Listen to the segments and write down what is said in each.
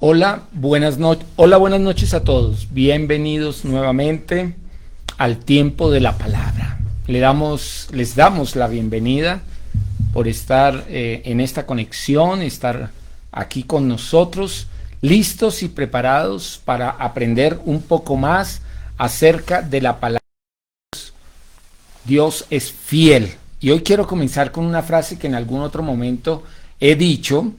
Buenas noches a todos. Bienvenidos nuevamente al tiempo de la palabra. Les damos la bienvenida por estar en esta conexión, estar aquí con nosotros, listos y preparados para aprender un poco más acerca de la palabra. Dios es fiel. Y hoy quiero comenzar con una frase que en algún otro momento he dicho,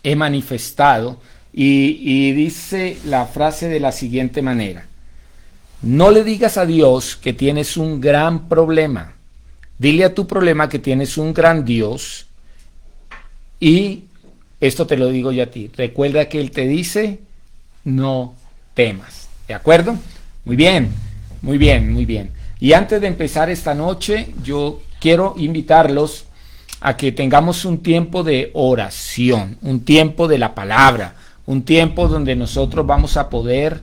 he manifestado, y dice la frase de la siguiente manera: no le digas a Dios que tienes un gran problema, dile a tu problema que tienes un gran Dios, y esto te lo digo yo a ti, recuerda que Él te dice, no temas. ¿De acuerdo? Muy bien, muy bien, muy bien. Y antes de empezar esta noche, yo quiero invitarlos a que tengamos un tiempo de oración, un tiempo de la palabra, un tiempo donde nosotros vamos a poder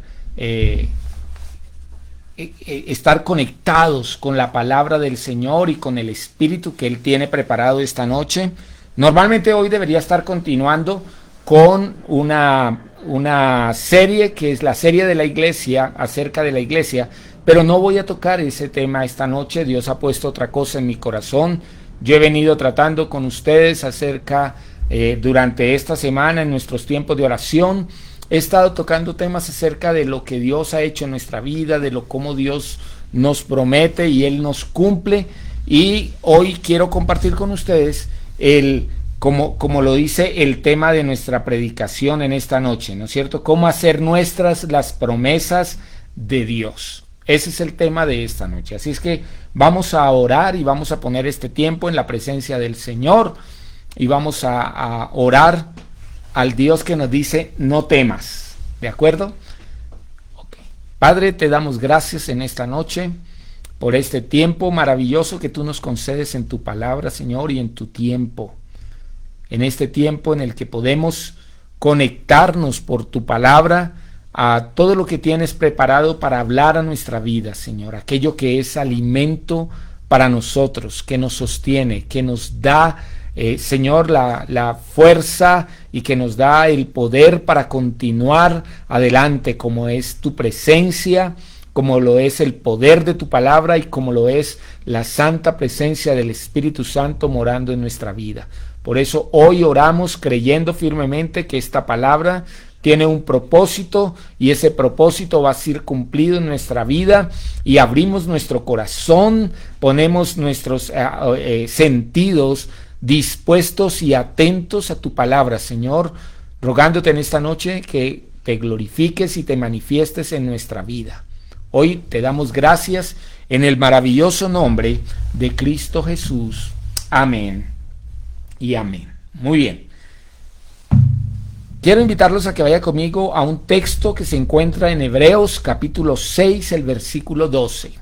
estar conectados con la palabra del Señor y con el Espíritu que Él tiene preparado esta noche. Normalmente hoy debería estar continuando con una serie que es la serie de la iglesia, acerca de la iglesia, pero no voy a tocar ese tema esta noche. Dios ha puesto otra cosa en mi corazón. Yo he venido tratando con ustedes acerca, durante esta semana, en nuestros tiempos de oración, he estado tocando temas acerca de lo que Dios ha hecho en nuestra vida, de cómo Dios nos promete y Él nos cumple. Y hoy quiero compartir con ustedes como lo dice el tema de nuestra predicación en esta noche, ¿no es cierto? Cómo hacer nuestras las promesas de Dios. Ese es el tema de esta noche. Así es que vamos a orar y vamos a poner este tiempo en la presencia del Señor y vamos a orar al Dios que nos dice, no temas. ¿De acuerdo? Okay. Padre, te damos gracias en esta noche por este tiempo maravilloso que tú nos concedes en tu palabra, Señor, y en tu tiempo. En este tiempo en el que podemos conectarnos por tu palabra a todo lo que tienes preparado para hablar a nuestra vida, Señor, aquello que es alimento para nosotros, que nos sostiene, que nos da, Señor, la fuerza y que nos da el poder para continuar adelante, como es tu presencia, como lo es el poder de tu palabra y como lo es la santa presencia del Espíritu Santo morando en nuestra vida. Por eso hoy oramos creyendo firmemente que esta palabra tiene un propósito y ese propósito va a ser cumplido en nuestra vida, y abrimos nuestro corazón, ponemos nuestros sentidos dispuestos y atentos a tu palabra, Señor, rogándote en esta noche que te glorifiques y te manifiestes en nuestra vida. Hoy te damos gracias en el maravilloso nombre de Cristo Jesús. Amén y amén. Muy bien. Quiero invitarlos a que vayan conmigo a un texto que se encuentra en Hebreos capítulo 6, el versículo 12.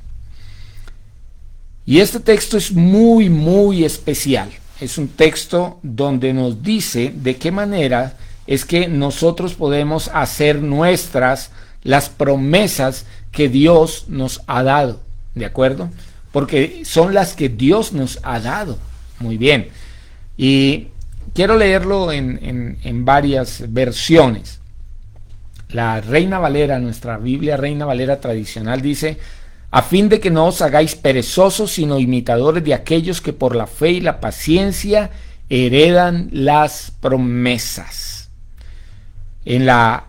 Y este texto es muy, muy especial. Es un texto donde nos dice de qué manera es que nosotros podemos hacer nuestras las promesas que Dios nos ha dado. ¿De acuerdo? Porque son las que Dios nos ha dado. Muy bien. Y quiero leerlo en varias versiones. La Reina Valera, nuestra Biblia Reina Valera tradicional, dice: a fin de que no os hagáis perezosos, sino imitadores de aquellos que por la fe y la paciencia heredan las promesas. En la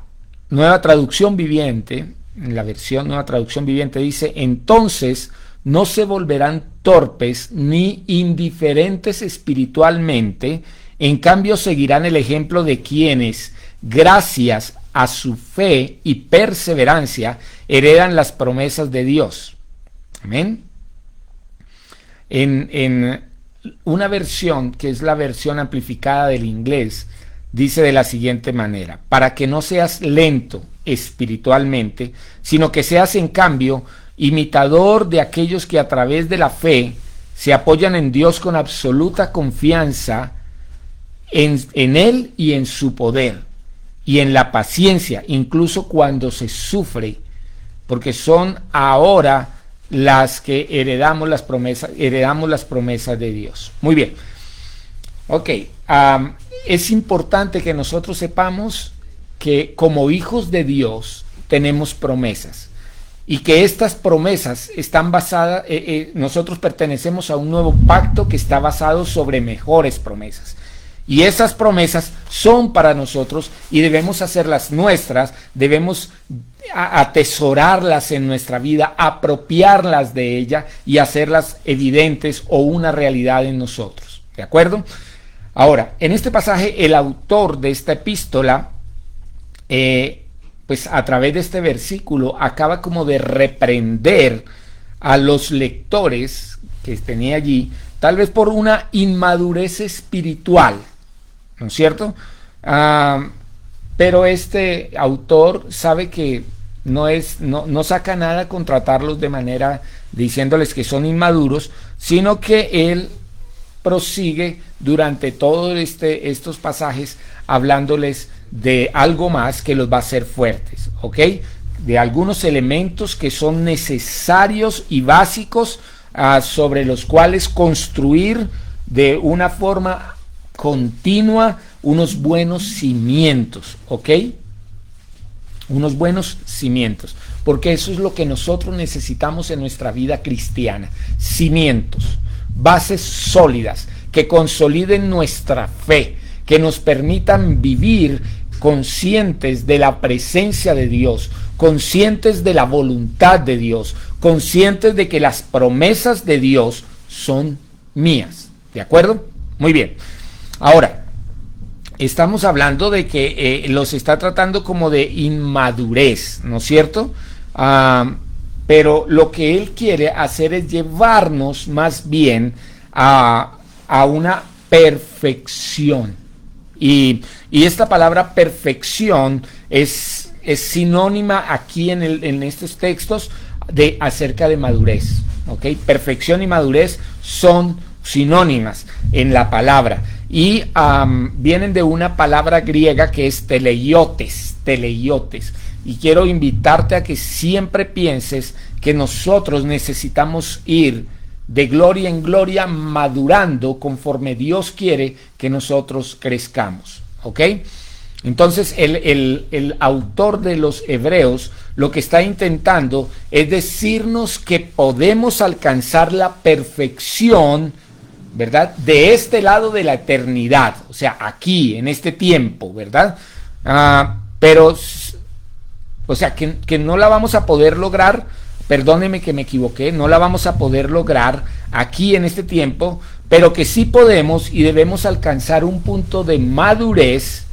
Nueva Traducción Viviente, en la versión Nueva Traducción Viviente, dice: entonces no se volverán torpes ni indiferentes espiritualmente, en cambio seguirán el ejemplo de quienes, gracias a su fe y perseverancia, heredan las promesas de Dios. Amén. En una versión, que es la versión amplificada del inglés, dice de la siguiente manera: para que no seas lento espiritualmente, sino que seas en cambio imitador de aquellos que a través de la fe se apoyan en Dios con absoluta confianza, en Él y en su poder, y en la paciencia, incluso cuando se sufre, porque son ahora las que heredamos las promesas de Dios. Muy bien. Ok, es importante que nosotros sepamos que como hijos de Dios tenemos promesas y que estas promesas están basadas, nosotros pertenecemos a un nuevo pacto que está basado sobre mejores promesas. Y esas promesas son para nosotros y debemos hacerlas nuestras, debemos atesorarlas en nuestra vida, apropiarlas de ella y hacerlas evidentes o una realidad en nosotros. ¿De acuerdo? Ahora, en este pasaje, el autor de esta epístola, pues a través de este versículo, acaba como de reprender a los lectores que tenía allí, tal vez por una inmadurez espiritual, ¿no es cierto? Pero este autor sabe que no saca nada con tratarlos de manera diciéndoles que son inmaduros, sino que él prosigue durante todos estos pasajes hablándoles de algo más que los va a hacer fuertes, ¿ok? De algunos elementos que son necesarios y básicos sobre los cuales construir de una forma continua unos buenos cimientos, ¿ok? Unos buenos cimientos, porque eso es lo que nosotros necesitamos en nuestra vida cristiana, cimientos, bases sólidas, que consoliden nuestra fe, que nos permitan vivir conscientes de la presencia de Dios, conscientes de la voluntad de Dios, conscientes de que las promesas de Dios son mías, ¿de acuerdo? Muy bien. Ahora, estamos hablando de que los está tratando como de inmadurez, ¿no es cierto? Pero lo que él quiere hacer es llevarnos más bien a una perfección. Y esta palabra perfección es sinónima aquí en estos textos acerca de madurez, ¿ok? Perfección y madurez son sinónimas en la palabra y vienen de una palabra griega que es teleiotes, y quiero invitarte a que siempre pienses que nosotros necesitamos ir de gloria en gloria madurando conforme Dios quiere que nosotros crezcamos, ¿ok? Entonces el autor de los Hebreos lo que está intentando es decirnos que podemos alcanzar la perfección, ¿verdad? De este lado de la eternidad, o sea, aquí, en este tiempo, ¿verdad? Pero, o sea, que no la vamos a poder lograr, perdóneme que me equivoqué, no la vamos a poder lograr aquí en este tiempo, pero que sí podemos y debemos alcanzar un punto de madurez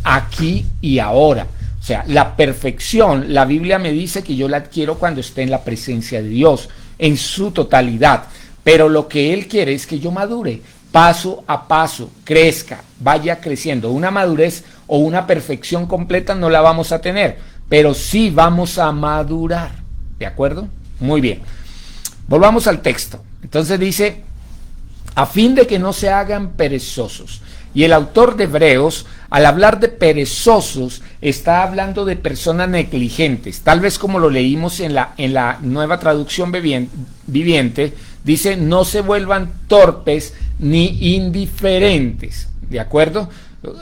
aquí y ahora. O sea, la perfección, la Biblia me dice que yo la adquiero cuando esté en la presencia de Dios, en su totalidad. Pero lo que Él quiere es que yo madure, paso a paso, crezca, vaya creciendo. Una madurez o una perfección completa no la vamos a tener, pero sí vamos a madurar. ¿De acuerdo? Muy bien. Volvamos al texto. Entonces dice, a fin de que no se hagan perezosos. Y el autor de Hebreos, al hablar de perezosos, está hablando de personas negligentes. Tal vez como lo leímos en la Nueva Traducción Viviente, dice, no se vuelvan torpes ni indiferentes. ¿De acuerdo?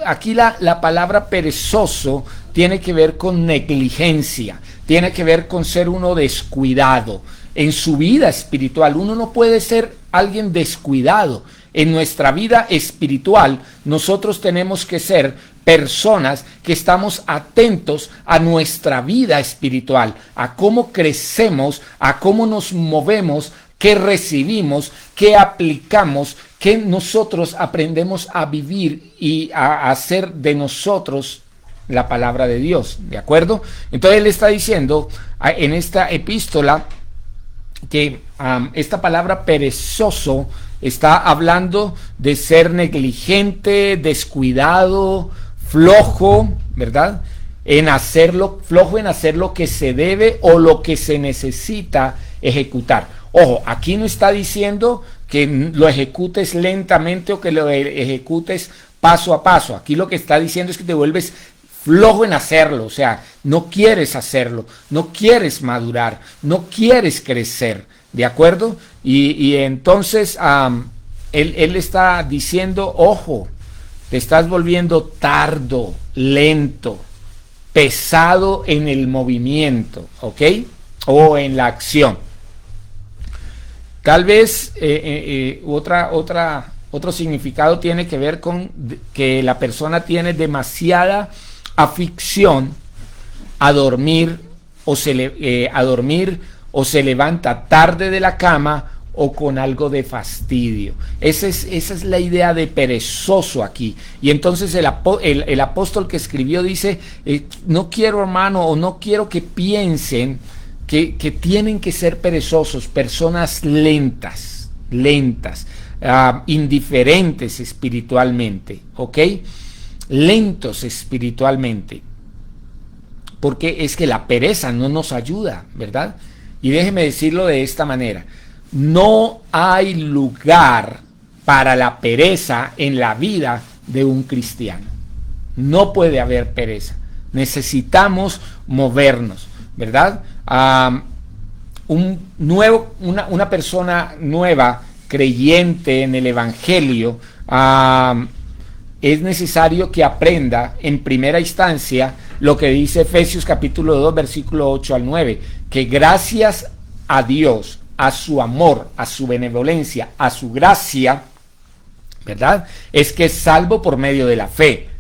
Aquí la palabra perezoso tiene que ver con negligencia, tiene que ver con ser uno descuidado. En su vida espiritual, uno no puede ser alguien descuidado. En nuestra vida espiritual, nosotros tenemos que ser personas que estamos atentos a nuestra vida espiritual, a cómo crecemos, a cómo nos movemos, qué recibimos, qué aplicamos, qué nosotros aprendemos a vivir y a hacer de nosotros la palabra de Dios, ¿de acuerdo? Entonces él está diciendo en esta epístola que esta palabra perezoso está hablando de ser negligente, descuidado, flojo, ¿verdad? Flojo en hacer lo que se debe o lo que se necesita ejecutar. Ojo, aquí no está diciendo que lo ejecutes lentamente o que lo ejecutes paso a paso. Aquí lo que está diciendo es que te vuelves flojo en hacerlo, o sea, no quieres hacerlo, no quieres madurar, no quieres crecer, ¿de acuerdo? Y entonces él está diciendo, ojo, te estás volviendo tardo, lento, pesado en el movimiento, ¿ok? O en la acción. Tal vez otro significado tiene que ver con que la persona tiene demasiada afición a dormir o se levanta tarde de la cama o con algo de fastidio. Esa es la idea de perezoso aquí. Y entonces el apóstol que escribió dice, no quiero, hermano, o no quiero que piensen que tienen que ser perezosos, personas lentas, indiferentes espiritualmente, ¿ok? Lentos espiritualmente. Porque es que la pereza no nos ayuda, ¿verdad? Y déjeme decirlo de esta manera. No hay lugar para la pereza en la vida de un cristiano. No puede haber pereza. Necesitamos movernos, ¿verdad? Una persona nueva, creyente en el Evangelio, es necesario que aprenda en primera instancia lo que dice Efesios capítulo 2, versículo 8 al 9, que gracias a Dios, a su amor, a su benevolencia, a su gracia, ¿verdad? Es que es salvo por medio de la fe.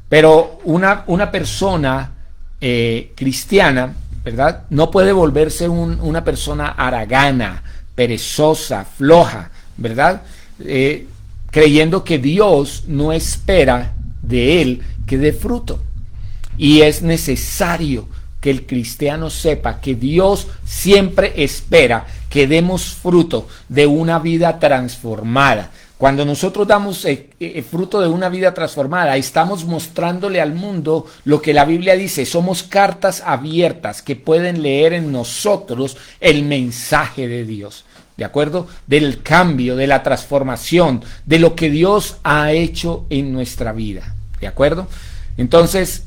Pero una persona cristiana, ¿verdad? No puede volverse una persona haragana, perezosa, floja, ¿verdad? Creyendo que Dios no espera de él que dé fruto. Y es necesario que el cristiano sepa que Dios siempre espera que demos fruto de una vida transformada. Cuando nosotros damos fruto de una vida transformada, estamos mostrándole al mundo lo que la Biblia dice. Somos cartas abiertas que pueden leer en nosotros el mensaje de Dios. ¿De acuerdo? Del cambio, de la transformación, de lo que Dios ha hecho en nuestra vida. ¿De acuerdo? Entonces,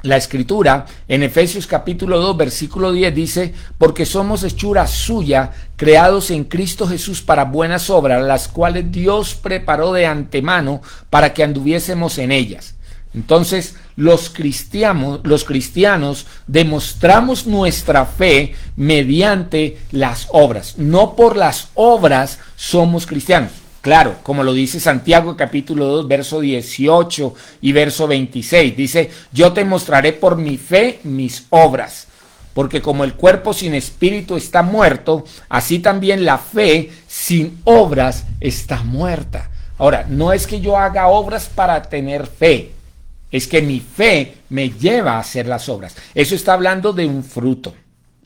la Escritura en Efesios capítulo 2 versículo 10 dice, porque somos hechura suya, creados en Cristo Jesús para buenas obras, las cuales Dios preparó de antemano para que anduviésemos en ellas. Entonces, los cristianos demostramos nuestra fe mediante las obras. No por las obras somos cristianos. Claro, como lo dice Santiago capítulo 2, verso 18 y verso 26. Dice, yo te mostraré por mi fe mis obras. Porque como el cuerpo sin espíritu está muerto, así también la fe sin obras está muerta. Ahora, no es que yo haga obras para tener fe. Es que mi fe me lleva a hacer las obras. Eso está hablando de un fruto.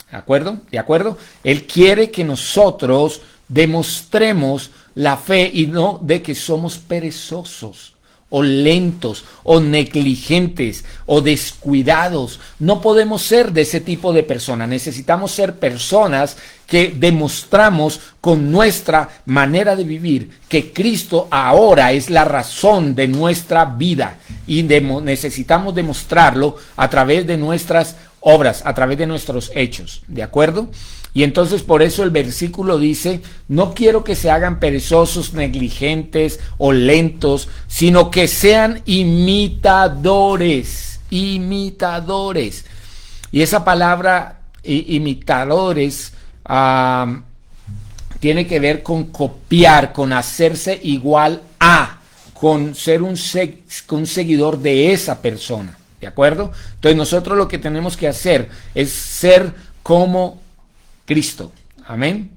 ¿De acuerdo? ¿De acuerdo? Él quiere que nosotros demostremos la fe y no de que somos perezosos o lentos o negligentes o descuidados. No podemos ser de ese tipo de personas. Necesitamos ser personas que demostramos con nuestra manera de vivir que Cristo ahora es la razón de nuestra vida y necesitamos demostrarlo a través de nuestras obras, a través de nuestros hechos. ¿De acuerdo? Y entonces por eso el versículo dice, no quiero que se hagan perezosos, negligentes o lentos, sino que sean imitadores. Y esa palabra imitadores tiene que ver con copiar, con hacerse igual a, con ser un seguidor de esa persona. ¿De acuerdo? Entonces nosotros lo que tenemos que hacer es ser como Cristo. Amén.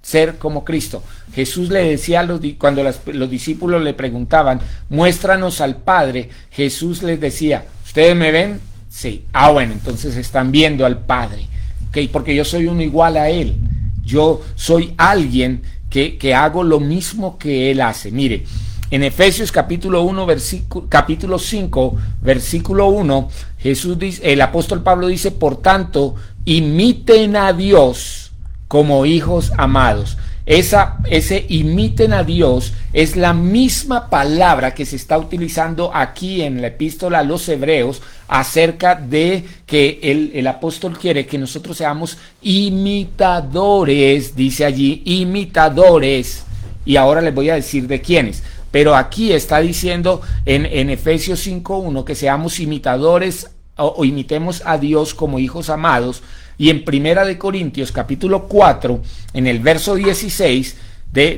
Ser como Cristo. Jesús le decía cuando los discípulos le preguntaban, muéstranos al Padre, Jesús les decía, ¿ustedes me ven? Sí. Ah, bueno, entonces están viendo al Padre. ¿Okay? Porque yo soy uno igual a Él. Yo soy alguien que hago lo mismo que Él hace. Mire, en Efesios capítulo 5, versículo 1, Jesús dice, el apóstol Pablo dice, por tanto, imiten a Dios como hijos amados. Ese imiten a Dios es la misma palabra que se está utilizando aquí en la epístola a los Hebreos acerca de que el apóstol quiere que nosotros seamos imitadores, dice allí, imitadores. Y ahora les voy a decir de quiénes. pero aquí está diciendo en Efesios 5:1 que seamos imitadores o imitemos a Dios como hijos amados, y en Primera de Corintios capítulo 4, en el verso 16,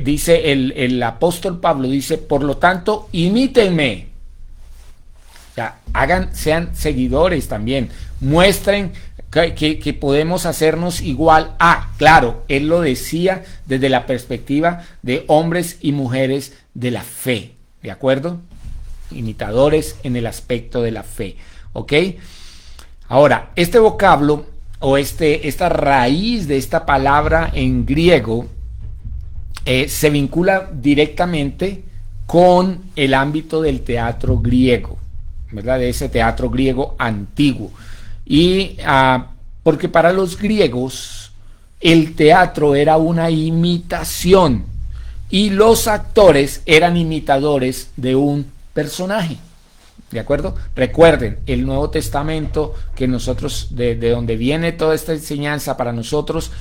dice el apóstol Pablo, dice, por lo tanto, imítenme. Ya, sean seguidores también, muestren que podemos hacernos igual a, claro, él lo decía desde la perspectiva de hombres y mujeres de la fe, ¿de acuerdo? Imitadores en el aspecto de la fe, ¿ok? Ahora, este vocablo o esta raíz de esta palabra en griego se vincula directamente con el ámbito del teatro griego, ¿verdad? De ese teatro griego antiguo. Y porque para los griegos el teatro era una imitación y los actores eran imitadores de un personaje, ¿de acuerdo? Recuerden, el Nuevo Testamento que nosotros, de donde viene toda esta enseñanza para nosotros,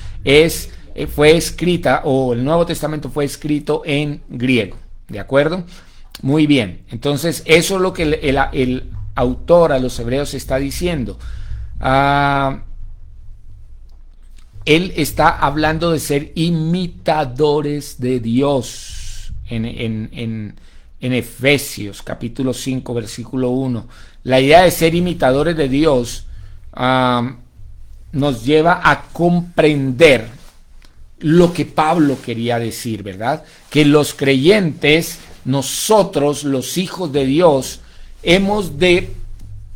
fue escrita, o el Nuevo Testamento fue escrito en griego, ¿de acuerdo? Muy bien, entonces eso es lo que el autor a los hebreos está diciendo. Él está hablando de ser imitadores de Dios en Efesios capítulo 5 versículo 1. La idea de ser imitadores de Dios nos lleva a comprender lo que Pablo quería decir, ¿verdad? Que los creyentes, nosotros los hijos de Dios, hemos de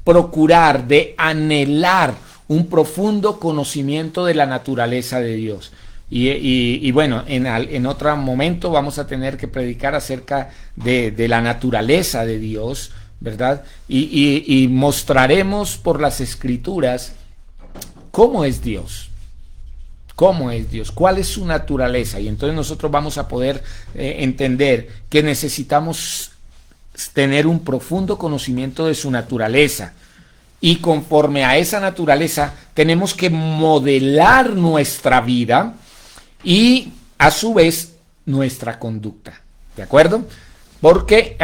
procurar, de anhelar un profundo conocimiento de la naturaleza de Dios. Y bueno, en otro momento vamos a tener que predicar acerca de la naturaleza de Dios, ¿verdad? Y mostraremos por las Escrituras cómo es Dios. ¿Cómo es Dios? ¿Cuál es su naturaleza? Y entonces nosotros vamos a poder entender que necesitamos tener un profundo conocimiento de su naturaleza, y conforme a esa naturaleza tenemos que modelar nuestra vida y a su vez nuestra conducta, ¿de acuerdo? Porque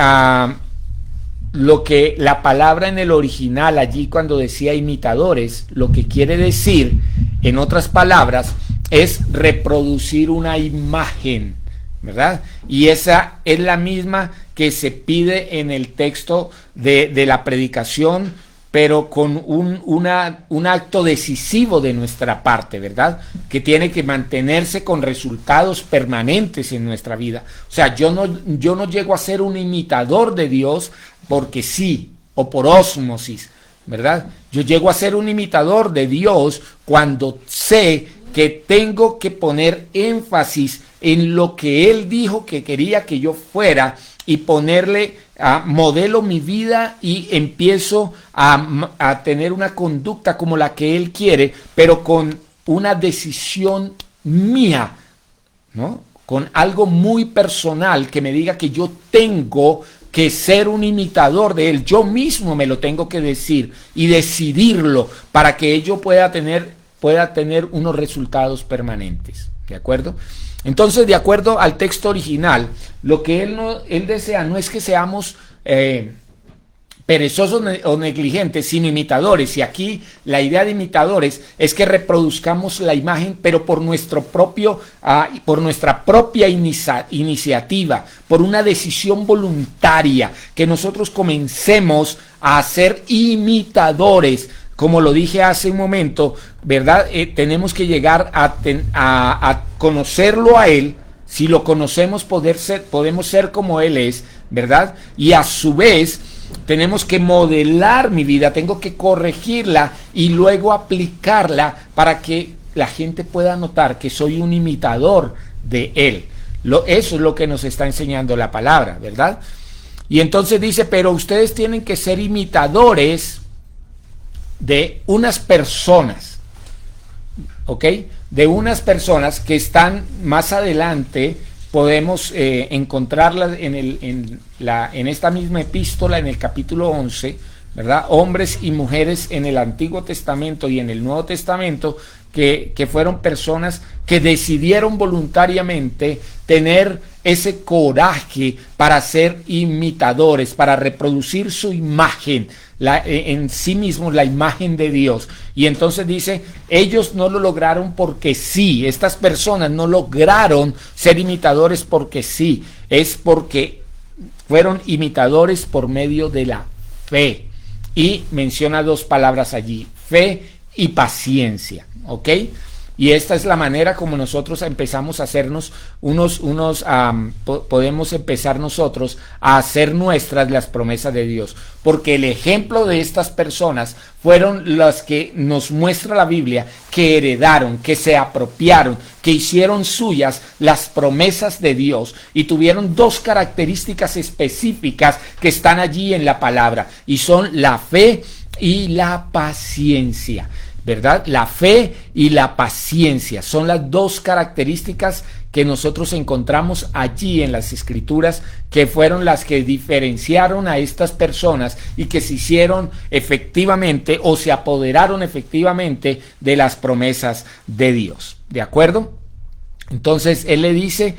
lo que la palabra en el original allí cuando decía imitadores, lo que quiere decir en otras palabras es reproducir una imagen, ¿verdad? Y esa es la misma que se pide en el texto de la predicación, pero con un acto decisivo de nuestra parte, ¿verdad? Que tiene que mantenerse con resultados permanentes en nuestra vida. O sea, yo no llego a ser un imitador de Dios porque sí, o por ósmosis, ¿verdad? Yo llego a ser un imitador de Dios cuando sé que tengo que poner énfasis en lo que Él dijo que quería que yo fuera y ponerle, modelo mi vida y empiezo a tener una conducta como la que Él quiere, pero con una decisión mía, ¿no? Con algo muy personal que me diga que yo tengo que ser un imitador de Él. Yo mismo me lo tengo que decir y decidirlo para que ello pueda tener unos resultados permanentes, ¿de acuerdo? Entonces, de acuerdo al texto original, lo que él desea no es que seamos perezosos o negligentes, sino imitadores. Y aquí la idea de imitadores es que reproduzcamos la imagen, pero por nuestra propia iniciativa, por una decisión voluntaria, que nosotros comencemos a ser imitadores. Como lo dije hace un momento, ¿verdad? Tenemos que llegar a conocerlo a Él. Si lo conocemos, podemos ser como Él es, ¿verdad? Y a su vez, tenemos que modelar mi vida, tengo que corregirla y luego aplicarla para que la gente pueda notar que soy un imitador de Él. Eso es lo que nos está enseñando la palabra, ¿verdad? Y entonces dice, pero ustedes tienen que ser imitadores de unas personas, ¿ok? De unas personas que están más adelante, podemos encontrarlas en esta misma epístola, en el capítulo 11, ¿verdad? Hombres y mujeres en el Antiguo Testamento y en el Nuevo Testamento que fueron personas que decidieron voluntariamente tener ese coraje para ser imitadores, para reproducir su imagen, en sí mismos la imagen de Dios. Y entonces dice, ellos no lo lograron porque sí, estas personas no lograron ser imitadores porque sí, es porque fueron imitadores por medio de la fe. Y menciona dos palabras allí, fe y paciencia, ¿ok? Y esta es la manera como nosotros empezamos a hacernos podemos empezar nosotros a hacer nuestras las promesas de Dios, porque el ejemplo de estas personas fueron las que nos muestra la Biblia, que heredaron, que se apropiaron, que hicieron suyas las promesas de Dios y tuvieron dos características específicas que están allí en la palabra, y son la fe y la paciencia, ¿verdad? La fe y la paciencia son las dos características que nosotros encontramos allí en las Escrituras, que fueron las que diferenciaron a estas personas y que se hicieron efectivamente o se apoderaron efectivamente de las promesas de Dios, ¿de acuerdo? Entonces él le dice,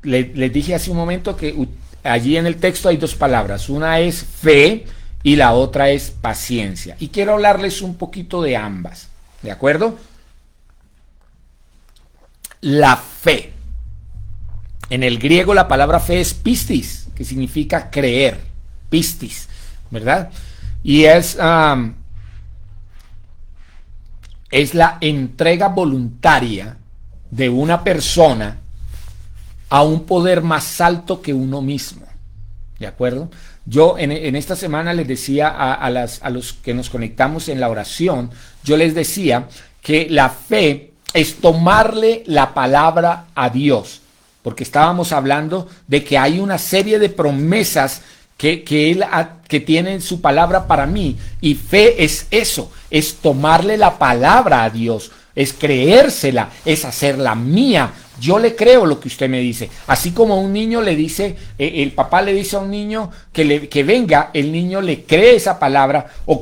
les dije hace un momento que allí en el texto hay dos palabras, una es fe y la otra es paciencia. Y quiero hablarles un poquito de ambas, ¿de acuerdo? La fe. En el griego la palabra fe es pistis, que significa creer, pistis, ¿verdad? Y es la entrega voluntaria de una persona a un poder más alto que uno mismo, ¿de acuerdo? Yo en esta semana les decía a los que nos conectamos en la oración, yo les decía que la fe es tomarle la palabra a Dios, porque estábamos hablando de que hay una serie de promesas que Él tiene en su palabra para mí, y fe es eso, es tomarle la palabra a Dios, es creérsela, es hacerla mía. Yo le creo lo que usted me dice. Así como un niño le dice, el papá le dice a un niño que venga, el niño le cree esa palabra. O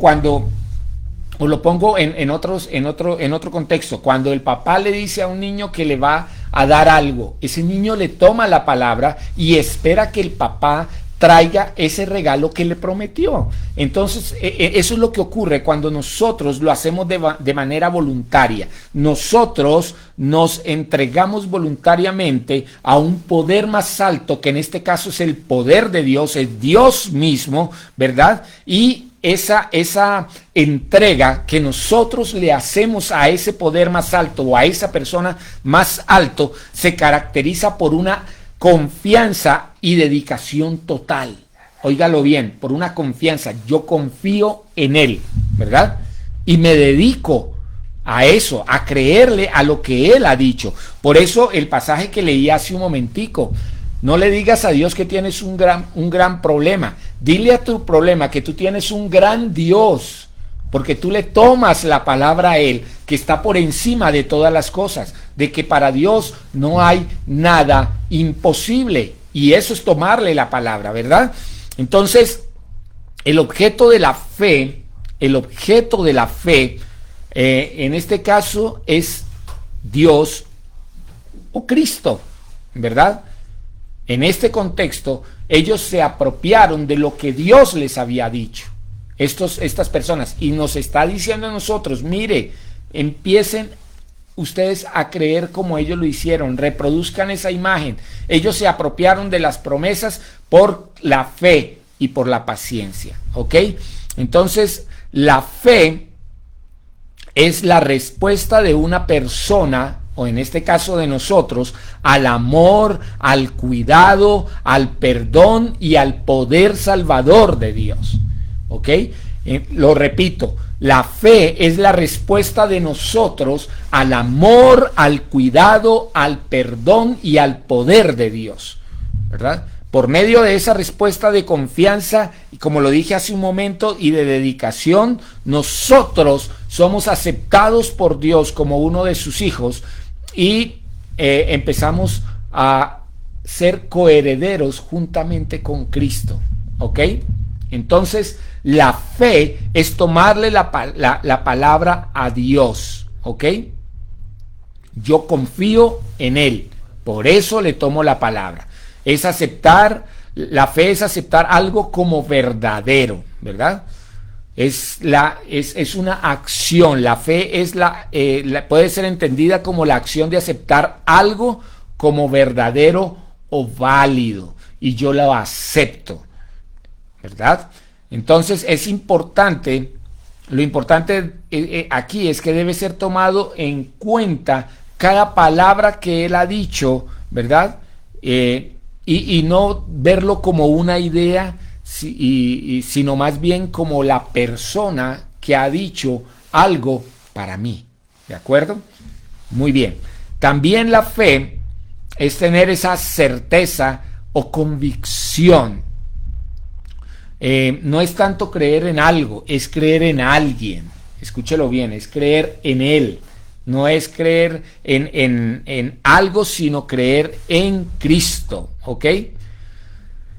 lo pongo en otro contexto, cuando el papá le dice a un niño que le va a dar algo, ese niño le toma la palabra y espera que el papá traiga ese regalo que le prometió. Entonces, eso es lo que ocurre cuando nosotros lo hacemos de manera voluntaria. Nosotros nos entregamos voluntariamente a un poder más alto, que en este caso es el poder de Dios, es Dios mismo, ¿verdad? Y esa entrega que nosotros le hacemos a ese poder más alto o a esa persona más alto se caracteriza por una confianza y dedicación total. Óigalo bien, por una confianza. Yo confío en Él, ¿verdad? Y me dedico a eso, a creerle a lo que Él ha dicho. Por eso el pasaje que leí hace un momentico, no le digas a Dios que tienes un gran problema. Dile a tu problema que tú tienes un gran Dios, porque tú le tomas la palabra a Él, que está por encima de todas las cosas, de que para Dios no hay nada imposible, y eso es tomarle la palabra, ¿verdad? Entonces, el objeto de la fe, en este caso es Dios o Cristo, ¿verdad? En este contexto, ellos se apropiaron de lo que Dios les había dicho. Estas personas, y nos está diciendo a nosotros, mire, empiecen ustedes a creer como ellos lo hicieron, reproduzcan esa imagen. Ellos se apropiaron de las promesas por la fe y por la paciencia, ¿ok? Entonces, la fe es la respuesta de una persona, o en este caso de nosotros, al amor, al cuidado, al perdón y al poder salvador de Dios. ¿Ok? Lo repito, la fe es la respuesta de nosotros al amor, al cuidado, al perdón y al poder de Dios, ¿verdad? Por medio de esa respuesta de confianza, y como lo dije hace un momento, y de dedicación, nosotros somos aceptados por Dios como uno de sus hijos y empezamos a ser coherederos juntamente con Cristo, ¿ok? Entonces, la fe es tomarle la palabra a Dios, ¿ok? Yo confío en Él, por eso le tomo la palabra. Es aceptar, la fe es aceptar algo como verdadero, ¿verdad? Es una acción. La fe es puede ser entendida como la acción de aceptar algo como verdadero o válido, y yo lo acepto, ¿verdad? Entonces es importante, lo importante aquí es que debe ser tomado en cuenta cada palabra que él ha dicho, ¿verdad? Y no verlo como una idea, sino más bien como la persona que ha dicho algo para mí, ¿de acuerdo? Muy bien. También la fe es tener esa certeza o convicción. No es tanto creer en algo, es creer en alguien. Escúchelo bien, es creer en Él. No es creer en algo, sino creer en Cristo, ¿ok?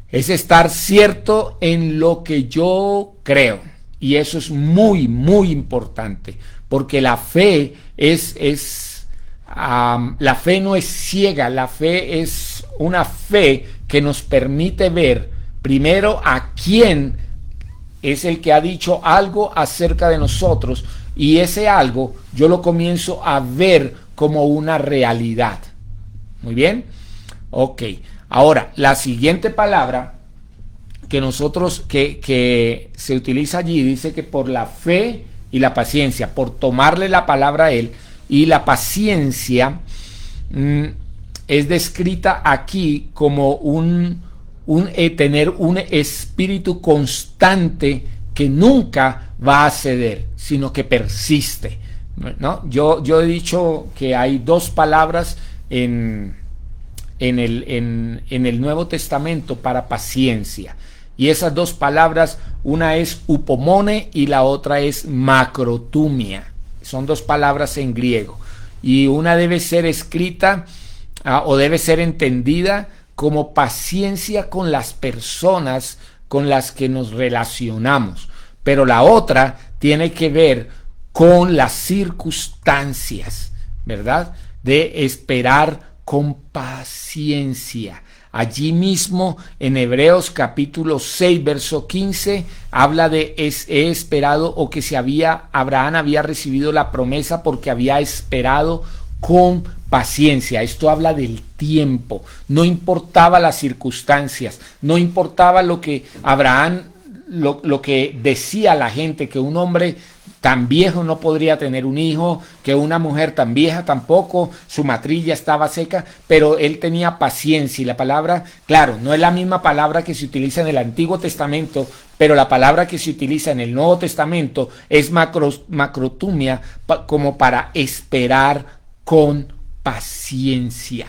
Es estar cierto en lo que yo creo. Y eso es muy, muy importante, porque la fe la fe no es ciega, la fe es una fe que nos permite ver primero a quién es el que ha dicho algo acerca de nosotros, y ese algo yo lo comienzo a ver como una realidad. Muy bien. Ok. Ahora, la siguiente palabra que se utiliza allí dice que por la fe y la paciencia, por tomarle la palabra a Él, y la paciencia es descrita aquí como tener un espíritu constante que nunca va a ceder, sino que persiste, ¿no? Yo he dicho que hay dos palabras en el Nuevo Testamento para paciencia, y esas dos palabras, una es upomone y la otra es macrotumia. Son dos palabras en griego, y una debe ser escrita o debe ser entendida como paciencia con las personas con las que nos relacionamos, pero la otra tiene que ver con las circunstancias, ¿verdad? De esperar con paciencia. Allí mismo en Hebreos capítulo 6 verso 15 habla de he esperado, o que Abraham había recibido la promesa porque había esperado con paciencia. Esto habla del tiempo. No importaba las circunstancias, no importaba lo que Abraham, lo que decía la gente, que un hombre tan viejo no podría tener un hijo, que una mujer tan vieja tampoco, su matriz ya estaba seca, pero él tenía paciencia. Y la palabra, claro, no es la misma palabra que se utiliza en el Antiguo Testamento, pero la palabra que se utiliza en el Nuevo Testamento es macrotumia, como para esperar con paciencia.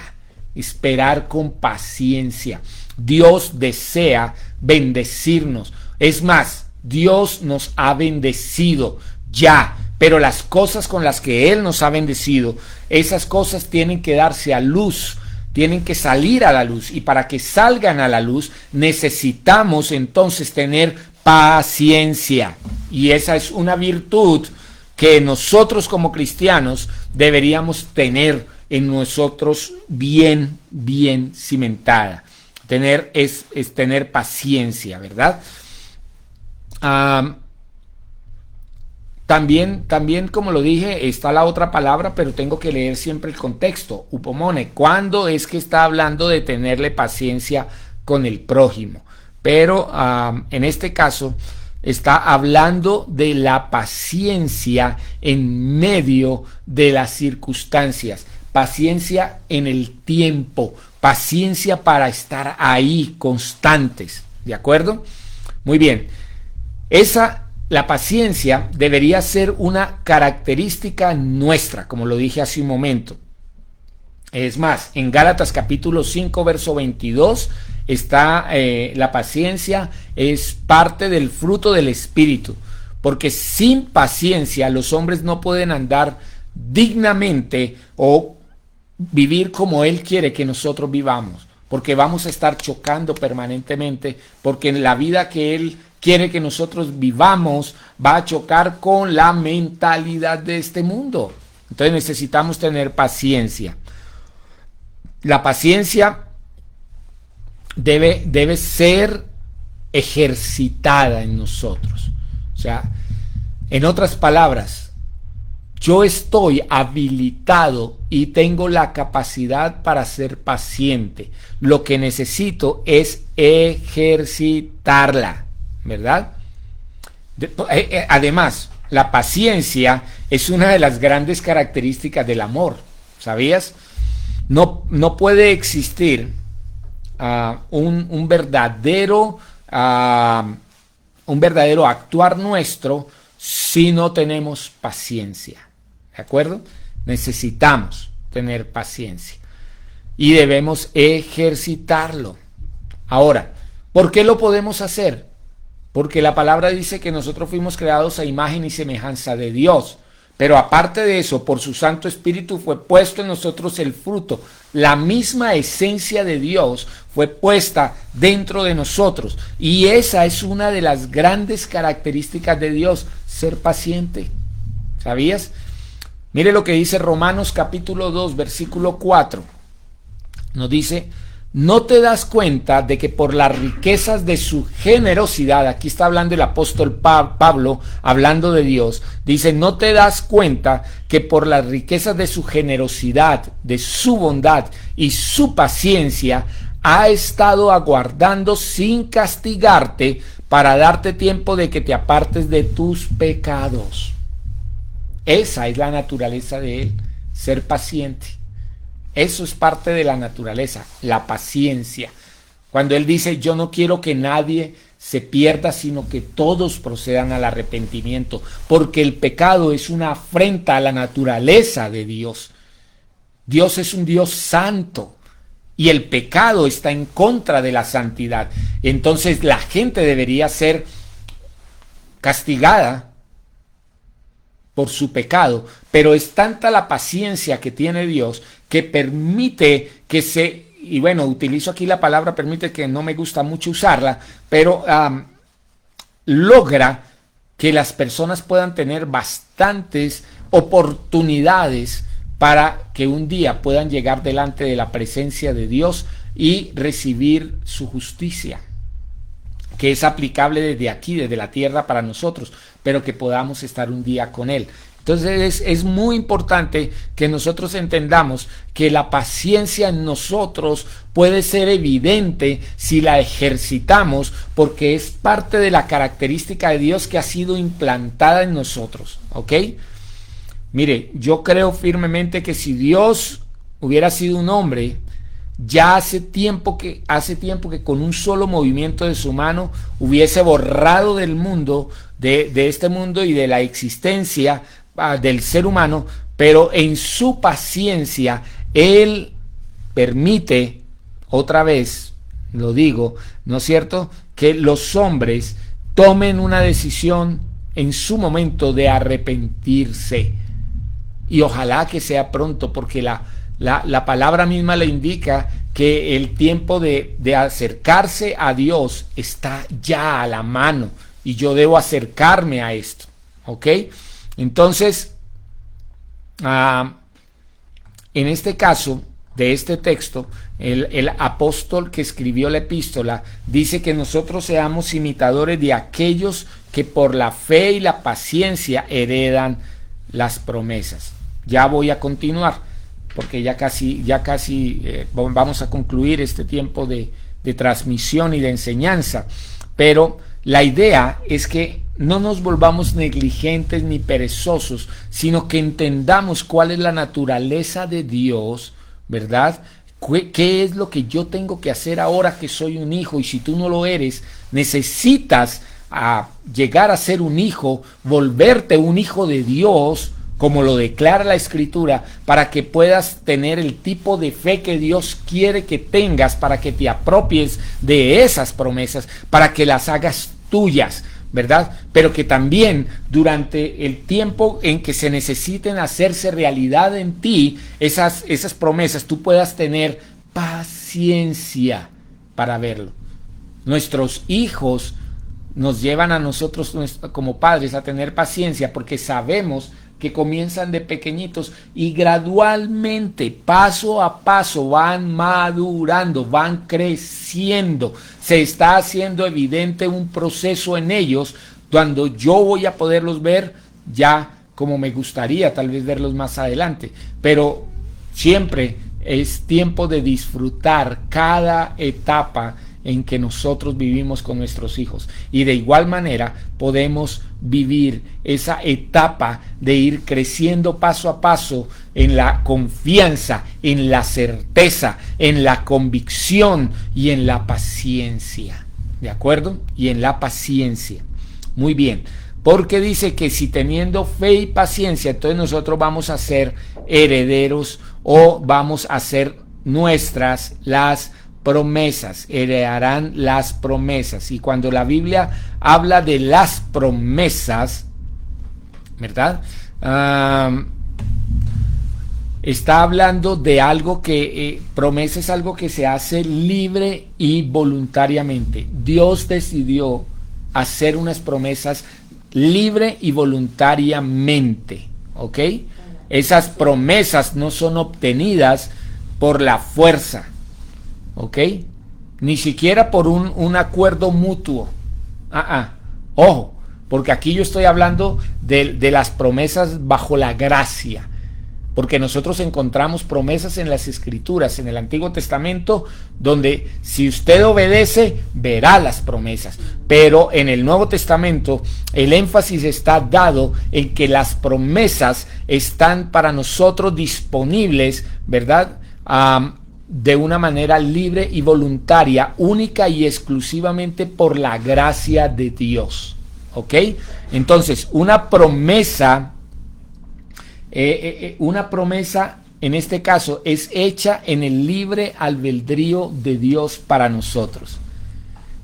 Esperar con paciencia. Dios desea bendecirnos. Es más, Dios nos ha bendecido ya, pero las cosas con las que Él nos ha bendecido, esas cosas tienen que darse a luz, tienen que salir a la luz, y para que salgan a la luz necesitamos entonces tener paciencia, y esa es una virtud que nosotros como cristianos deberíamos tener en nosotros bien cimentada. Es tener paciencia, ¿verdad? También, como lo dije, está la otra palabra, pero tengo que leer siempre el contexto. Upomone, ¿cuándo es que está hablando de tenerle paciencia con el prójimo? Pero en este caso está hablando de la paciencia en medio de las circunstancias, paciencia en el tiempo, paciencia para estar ahí constantes, ¿de acuerdo? Muy bien, la paciencia debería ser una característica nuestra, como lo dije hace un momento. Es más, en Gálatas capítulo 5, verso 22, está la paciencia es parte del fruto del Espíritu, porque sin paciencia los hombres no pueden andar dignamente o vivir como Él quiere que nosotros vivamos, porque vamos a estar chocando permanentemente, porque en la vida que Él quiere que nosotros vivamos, va a chocar con la mentalidad de este mundo. Entonces necesitamos tener paciencia. La paciencia debe ser ejercitada en nosotros. O sea, en otras palabras, yo estoy habilitado y tengo la capacidad para ser paciente. Lo que necesito es ejercitarla, ¿verdad? Además, la paciencia es una de las grandes características del amor, ¿sabías? No puede existir un verdadero actuar nuestro si no tenemos paciencia. ¿De acuerdo? Necesitamos tener paciencia y debemos ejercitarlo. Ahora, ¿por qué lo podemos hacer? Porque la palabra dice que nosotros fuimos creados a imagen y semejanza de Dios. Pero aparte de eso, por su Santo Espíritu fue puesto en nosotros el fruto. La misma esencia de Dios fue puesta dentro de nosotros. Y esa es una de las grandes características de Dios, ser paciente. ¿Sabías? Mire lo que dice Romanos capítulo 2, versículo 4. Nos dice: ¿no te das cuenta de que por las riquezas de su generosidad, aquí está hablando el apóstol Pablo, hablando de Dios, dice, ¿no te das cuenta que por las riquezas de su generosidad, de su bondad y su paciencia, ha estado aguardando sin castigarte para darte tiempo de que te apartes de tus pecados? Esa es la naturaleza de Él, ser paciente. Eso es parte de la naturaleza, la paciencia. Cuando Él dice, yo no quiero que nadie se pierda, sino que todos procedan al arrepentimiento, porque el pecado es una afrenta a la naturaleza de Dios. Dios es un Dios santo y el pecado está en contra de la santidad. Entonces la gente debería ser castigada por su pecado, pero es tanta la paciencia que tiene Dios que permite que y bueno, utilizo aquí la palabra permite, que no me gusta mucho usarla, pero logra que las personas puedan tener bastantes oportunidades para que un día puedan llegar delante de la presencia de Dios y recibir su justicia, que es aplicable desde aquí, desde la tierra para nosotros, pero que podamos estar un día con Él. Entonces es muy importante que nosotros entendamos que la paciencia en nosotros puede ser evidente si la ejercitamos, porque es parte de la característica de Dios que ha sido implantada en nosotros, ¿ok? Mire, yo creo firmemente que si Dios hubiera sido un hombre, ya hace tiempo que con un solo movimiento de su mano hubiese borrado del mundo, de este mundo y de la existencia del ser humano, pero en su paciencia Él permite, otra vez lo digo, ¿no es cierto?, que los hombres tomen una decisión en su momento de arrepentirse, y ojalá que sea pronto, porque la palabra misma le indica que el tiempo de acercarse a Dios está ya a la mano, y yo debo acercarme a esto, ¿ok? Entonces, en este caso de este texto, el apóstol que escribió la epístola dice que nosotros seamos imitadores de aquellos que por la fe y la paciencia heredan las promesas. Ya voy a continuar, porque ya casi vamos a concluir este tiempo de transmisión y de enseñanza, pero la idea es que no nos volvamos negligentes ni perezosos, sino que entendamos cuál es la naturaleza de Dios, ¿verdad? ¿Qué es lo que yo tengo que hacer ahora que soy un hijo? Y si tú no lo eres, necesitas llegar a ser un hijo, volverte un hijo de Dios, como lo declara la Escritura, para que puedas tener el tipo de fe que Dios quiere que tengas, para que te apropies de esas promesas, para que las hagas tuyas, ¿verdad? Pero que también durante el tiempo en que se necesiten hacerse realidad en ti esas promesas, tú puedas tener paciencia para verlo. Nuestros hijos nos llevan a nosotros como padres a tener paciencia, porque sabemos que comienzan de pequeñitos y gradualmente, paso a paso, van madurando, van creciendo. Se está haciendo evidente un proceso en ellos, cuando yo voy a poderlos ver ya como me gustaría tal vez verlos más adelante. Pero siempre es tiempo de disfrutar cada etapa en que nosotros vivimos con nuestros hijos, y de igual manera podemos vivir esa etapa de ir creciendo paso a paso en la confianza, en la certeza, en la convicción y en la paciencia, ¿de acuerdo? Y en la paciencia. Muy bien, porque dice que si teniendo fe y paciencia, entonces nosotros vamos a ser herederos, o vamos a hacer nuestras las promesas, heredarán las promesas. Y cuando la Biblia habla de las promesas, ¿verdad? Está hablando de algo que, promesa es algo que se hace libre y voluntariamente. Dios decidió hacer unas promesas libre y voluntariamente, ¿ok? Esas promesas no son obtenidas por la fuerza, ¿ok? Ni siquiera por un acuerdo mutuo. Ojo, porque aquí yo estoy hablando de las promesas bajo la gracia, porque nosotros encontramos promesas en las Escrituras, en el Antiguo Testamento, donde si usted obedece, verá las promesas. Pero en el Nuevo Testamento, el énfasis está dado en que las promesas están para nosotros disponibles, ¿verdad? De una manera libre y voluntaria, única y exclusivamente por la gracia de Dios, ¿ok? Entonces, una promesa en este caso es hecha en el libre albedrío de Dios para nosotros,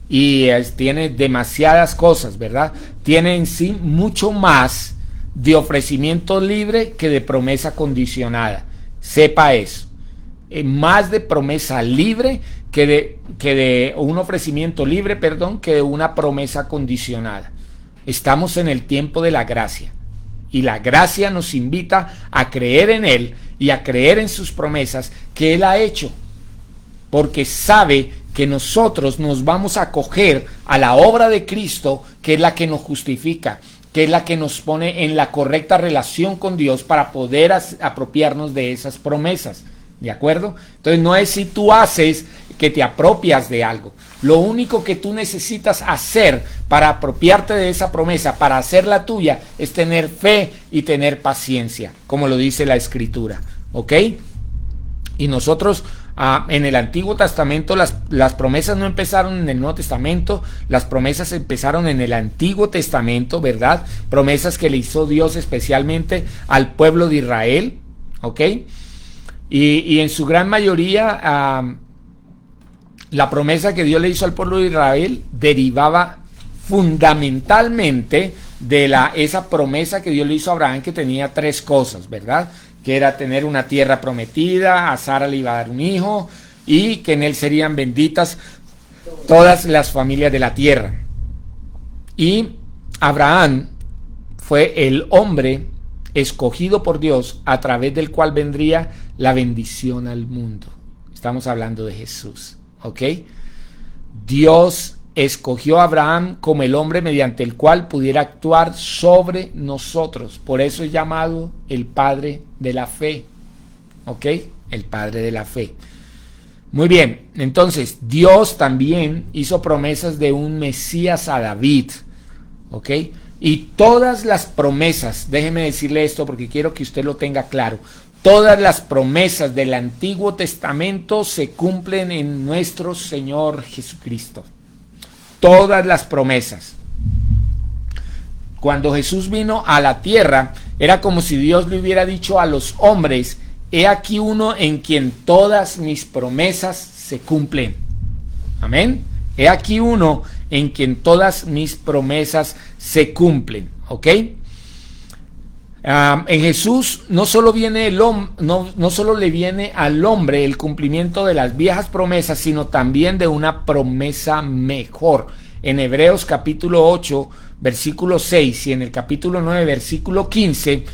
y tiene demasiadas cosas, ¿verdad? Tiene en sí mucho más de ofrecimiento libre que de promesa condicionada. Sepa eso. Más de promesa libre que de un ofrecimiento libre, que de una promesa condicionada. Estamos en el tiempo de la gracia, y la gracia nos invita a creer en Él y a creer en sus promesas que Él ha hecho, porque sabe que nosotros nos vamos a acoger a la obra de Cristo, que es la que nos justifica, que es la que nos pone en la correcta relación con Dios para poder apropiarnos de esas promesas. ¿De acuerdo? Entonces no es si tú haces que te apropias de algo. Lo único que tú necesitas hacer para apropiarte de esa promesa, para hacerla tuya, es tener fe y tener paciencia, como lo dice la Escritura. ¿Ok? Y nosotros en el Antiguo Testamento las promesas no empezaron en el Nuevo Testamento, las promesas empezaron en el Antiguo Testamento, ¿verdad? Promesas que le hizo Dios especialmente al pueblo de Israel. ¿Ok? Y en su gran mayoría, la promesa que Dios le hizo al pueblo de Israel derivaba fundamentalmente de esa promesa que Dios le hizo a Abraham, que tenía tres cosas, ¿verdad? Que era tener una tierra prometida, a Sara le iba a dar un hijo, y que en él serían benditas todas las familias de la tierra. Y Abraham fue el hombre escogido por Dios, a través del cual vendría la bendición al mundo. Estamos hablando de Jesús, ¿ok? Dios escogió a Abraham como el hombre mediante el cual pudiera actuar sobre nosotros. Por eso es llamado el Padre de la Fe, ¿ok? El Padre de la Fe. Muy bien, entonces Dios también hizo promesas de un Mesías a David, ¿ok? Y todas las promesas, déjeme decirle esto porque quiero que usted lo tenga claro, todas las promesas del Antiguo Testamento se cumplen en nuestro Señor Jesucristo. Todas las promesas. Cuando Jesús vino a la tierra, era como si Dios le hubiera dicho a los hombres: he aquí uno en quien todas mis promesas se cumplen. Amén. He aquí uno en quien todas mis promesas se cumplen. ¿Ok? En Jesús no solo le viene al hombre el cumplimiento de las viejas promesas, sino también de una promesa mejor. en Hebreos capítulo 8, versículo 6 y en el capítulo 9, versículo 15,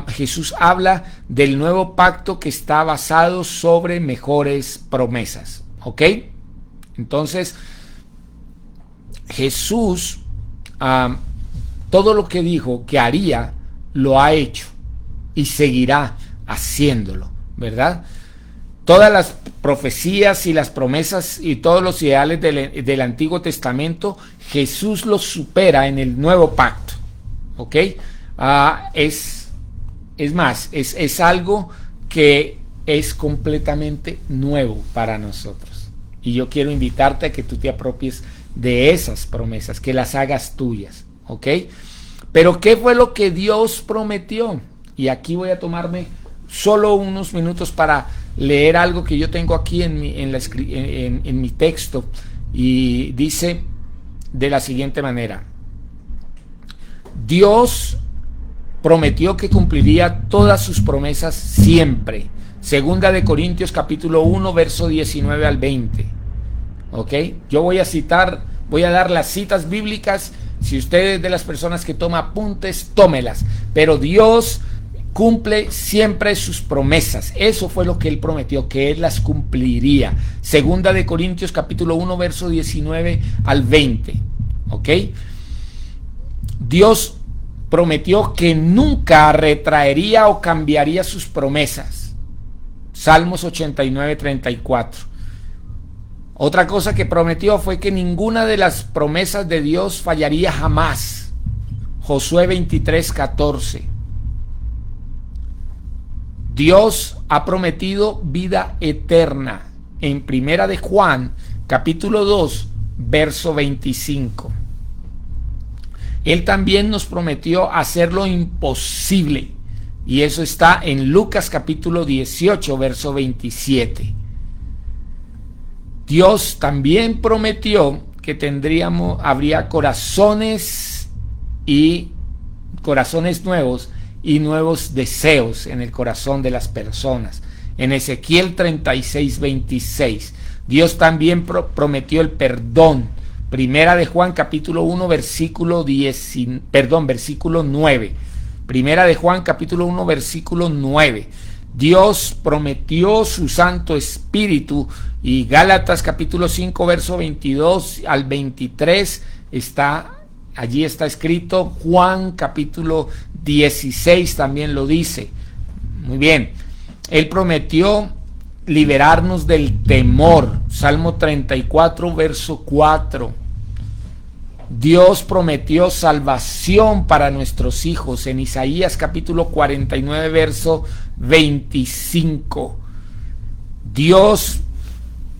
Jesús habla del nuevo pacto que está basado sobre mejores promesas. ¿Ok? Entonces, Jesús, todo lo que dijo que haría, lo ha hecho y seguirá haciéndolo, ¿verdad? Todas las profecías y las promesas y todos los ideales del Antiguo Testamento, Jesús los supera en el nuevo pacto. ¿Ok? Es más, es algo que es completamente nuevo para nosotros. Y yo quiero invitarte a que tú te apropies de esas promesas, que las hagas tuyas. ¿Ok? Pero ¿qué fue lo que Dios prometió? Y aquí voy a tomarme solo unos minutos para leer algo que yo tengo aquí en mi texto, y dice de la siguiente manera: Dios prometió que cumpliría todas sus promesas siempre. Segunda de Corintios capítulo 1, verso 19 al 20. ¿Ok? Yo voy a dar las citas bíblicas. Si usted es de las personas que toma apuntes, tómelas. Pero Dios cumple siempre sus promesas. Eso fue lo que Él prometió, que Él las cumpliría. Segunda de Corintios capítulo 1, verso 19 al 20. ¿Ok? Dios prometió que nunca retraería o cambiaría sus promesas. Salmos 89, 34. Otra cosa que prometió fue que ninguna de las promesas de Dios fallaría jamás. Josué 23, 14. Dios ha prometido vida eterna en Primera de Juan, capítulo 2, verso 25. Él también nos prometió hacer lo imposible, y eso está en Lucas capítulo 18, verso 27. Dios también prometió que habría corazones nuevos y nuevos deseos en el corazón de las personas. En Ezequiel 36, 26. Dios también prometió el perdón. Primera de Juan capítulo 1, versículo 9. Primera de Juan capítulo 1, versículo 9. Dios prometió su Santo Espíritu, y Gálatas capítulo 5, verso 22 al 23 allí está escrito. Juan capítulo 16 también lo dice. Muy bien. Él prometió liberarnos del temor. Salmo 34, verso 4. Dios prometió salvación para nuestros hijos en Isaías capítulo 49, verso 25. Dios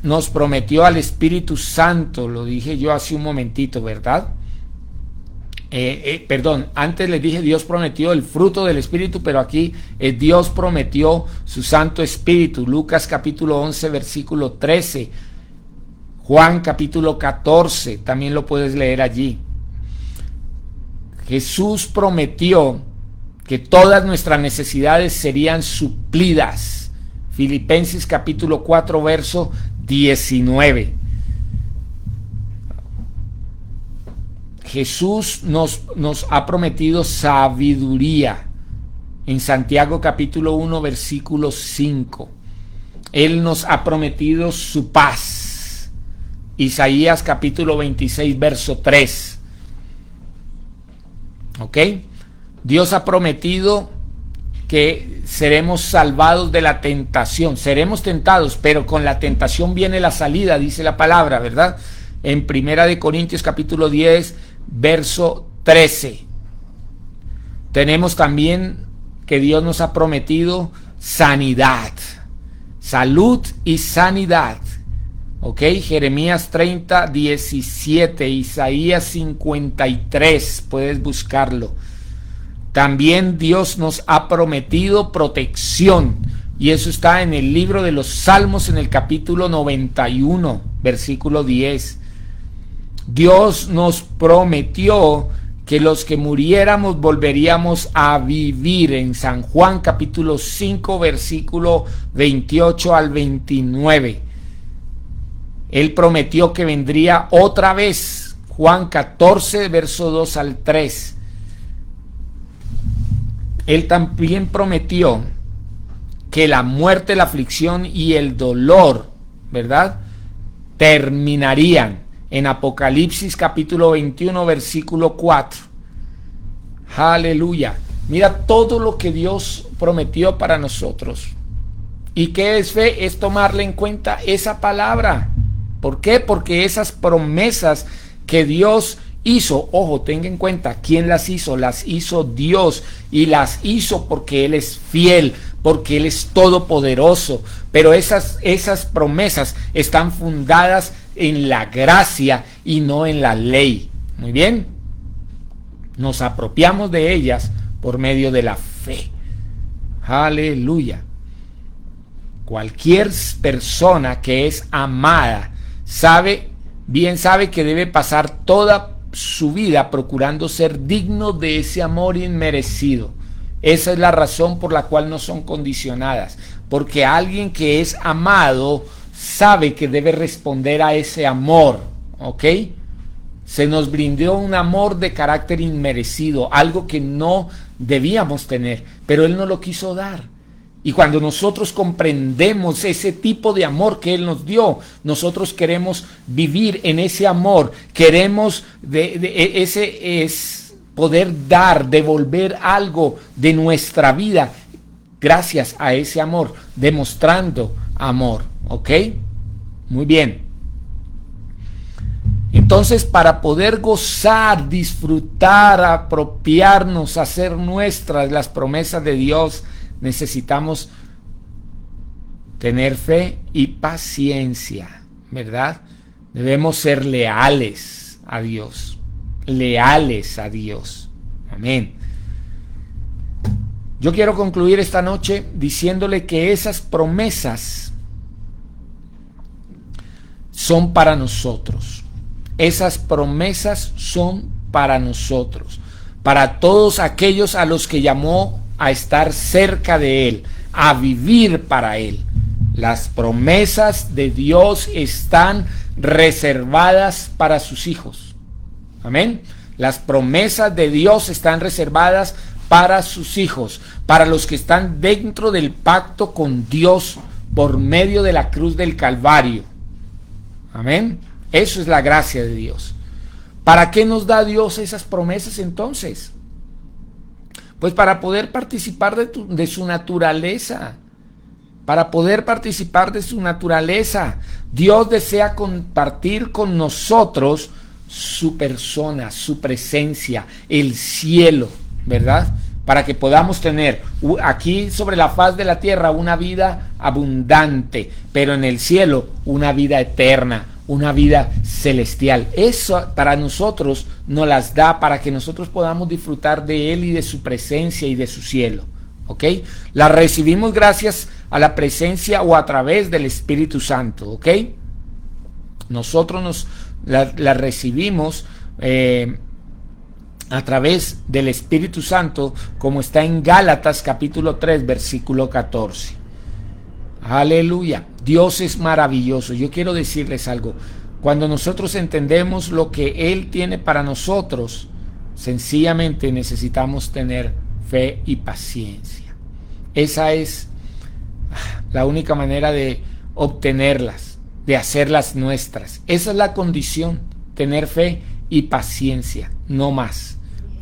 nos prometió al Espíritu Santo, lo dije yo hace un momentito, ¿verdad? Antes les dije Dios prometió el fruto del Espíritu, pero aquí Dios prometió su Santo Espíritu. Lucas capítulo 11, versículo 13. Juan capítulo 14, también lo puedes leer allí. Jesús prometió que todas nuestras necesidades serían suplidas. Filipenses capítulo 4, verso 19. Jesús nos ha prometido sabiduría. En Santiago capítulo 1, versículo 5. Él nos ha prometido su paz. Isaías capítulo 26, verso 3. ¿Ok? Dios ha prometido que seremos salvados de la tentación. Seremos tentados, pero con la tentación viene la salida, dice la palabra, ¿verdad? En Primera de Corintios capítulo 10, verso 13. Tenemos también que Dios nos ha prometido sanidad, salud y sanidad. Ok, Jeremías 30, 17, Isaías 53, puedes buscarlo. También Dios nos ha prometido protección, y eso está en el libro de los Salmos, en el capítulo 91, versículo 10. Dios nos prometió que los que muriéramos volveríamos a vivir, en San Juan capítulo 5, versículo 28 al 29. Él prometió que vendría otra vez Juan 14, verso 2 al 3. Él también prometió que la muerte, la aflicción y el dolor, ¿verdad?, terminarían en Apocalipsis capítulo 21, versículo 4. Aleluya. Mira todo lo que Dios prometió para nosotros. ¿Y qué es fe? Es tomarle en cuenta esa palabra. ¿Por qué? Porque esas promesas que Dios hizo, ojo, tenga en cuenta, ¿quién las hizo Dios, y las hizo porque Él es fiel, porque Él es todopoderoso. Pero esas promesas están fundadas en la gracia y no en la ley. Muy bien, nos apropiamos de ellas por medio de la fe. Aleluya. Cualquier persona que es amada sabe que debe pasar toda su vida procurando ser digno de ese amor inmerecido. Esa es la razón por la cual no son condicionadas, porque alguien que es amado sabe que debe responder a ese amor, ¿ok? Se nos brindó un amor de carácter inmerecido, algo que no debíamos tener, pero Él nos lo quiso dar. Y cuando nosotros comprendemos ese tipo de amor que Él nos dio, nosotros queremos vivir en ese amor, queremos poder dar, devolver algo de nuestra vida gracias a ese amor, demostrando amor, ¿ok? Muy bien. Entonces, para poder gozar, disfrutar, apropiarnos, hacer nuestras las promesas de Dios, necesitamos tener fe y paciencia, ¿verdad? Debemos ser leales a Dios, amén. Yo quiero concluir esta noche diciéndole que esas promesas son para nosotros. Esas promesas son para nosotros, para todos aquellos a los que llamó a estar cerca de Él, a vivir para Él. Las promesas de Dios están reservadas para sus hijos. Amén. Las promesas de Dios están reservadas para sus hijos, para los que están dentro del pacto con Dios por medio de la cruz del Calvario. Amén. Eso es la gracia de Dios. ¿Para qué nos da Dios esas promesas entonces? Pues para poder participar de su naturaleza. Para poder participar de su naturaleza. Dios desea compartir con nosotros su persona, su presencia, el cielo, ¿verdad? Para que podamos tener aquí sobre la faz de la tierra una vida abundante, pero en el cielo una vida eterna, una vida celestial. Eso para nosotros nos las da para que nosotros podamos disfrutar de Él y de su presencia y de su cielo. ¿Ok? La recibimos gracias a la presencia o a través del Espíritu Santo. ¿Ok? Nosotros la recibimos a través del Espíritu Santo, como está en Gálatas capítulo 3, versículo 14. Aleluya. Dios es maravilloso. Yo quiero decirles algo. Cuando nosotros entendemos lo que Él tiene para nosotros, sencillamente necesitamos tener fe y paciencia. Esa es la única manera de obtenerlas, de hacerlas nuestras. Esa es la condición, tener fe y paciencia, no más.